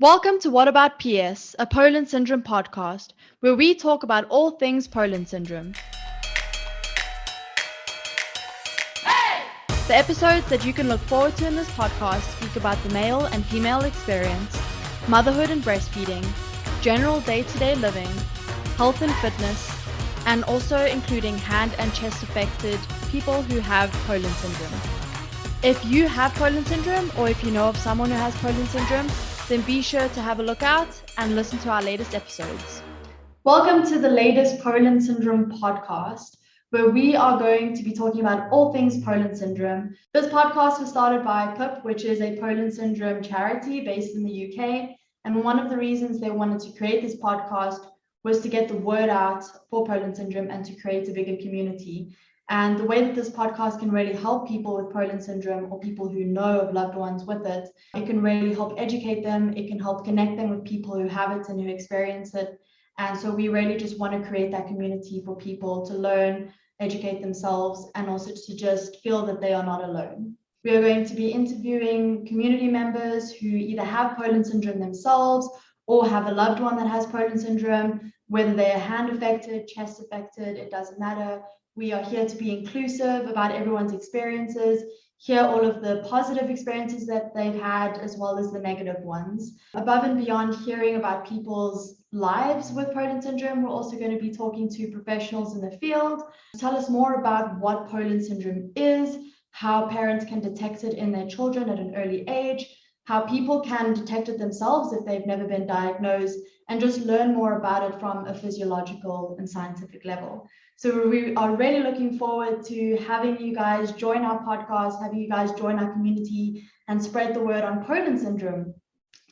Welcome to What About PS, a Poland Syndrome podcast, where we talk about all things Poland Syndrome. The episodes that you can look forward to in this podcast speak about the male and female experience, motherhood and breastfeeding, general day-to-day living, health and fitness, and also including hand and chest affected people who have Poland Syndrome. If you have Poland Syndrome, or if you know of someone who has Poland Syndrome, then be sure to have a look out and listen to our latest episodes. Welcome to the latest Poland Syndrome podcast, where we are going to be talking about all things Poland Syndrome. This podcast was started by PIP, which is a Poland Syndrome charity based in the UK. And one of the reasons they wanted to create this podcast was to get the word out for Poland Syndrome and to create a bigger community. And the way that this podcast can really help people with Poland Syndrome or people who know of loved ones with it, it can really help educate them. It can help connect them with people who have it and who experience it. And so we really just want to create that community for people to learn, educate themselves, and also to just feel that they are not alone. We are going to be interviewing community members who either have Poland Syndrome themselves or have a loved one that has Poland Syndrome, whether they are hand affected, chest affected, it doesn't matter. We are here to be inclusive about everyone's experiences, hear all of the positive experiences that they've had, as well as the negative ones. Above and beyond hearing about people's lives with Poland Syndrome, we're also going to be talking to professionals in the field to tell us more about what Poland Syndrome is, how parents can detect it in their children at an early age, how people can detect it themselves if they've never been diagnosed, and just learn more about it from a physiological and scientific level. So we are really looking forward to having you guys join our podcast, having you guys join our community and spread the word on Poland Syndrome.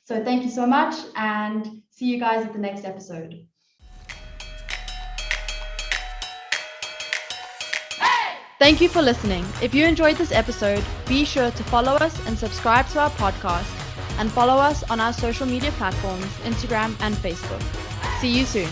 So thank you so much and see you guys at the next episode. Thank you for listening. If you enjoyed this episode, be sure to follow us and subscribe to our podcast and follow us on our social media platforms, Instagram and Facebook. See you soon.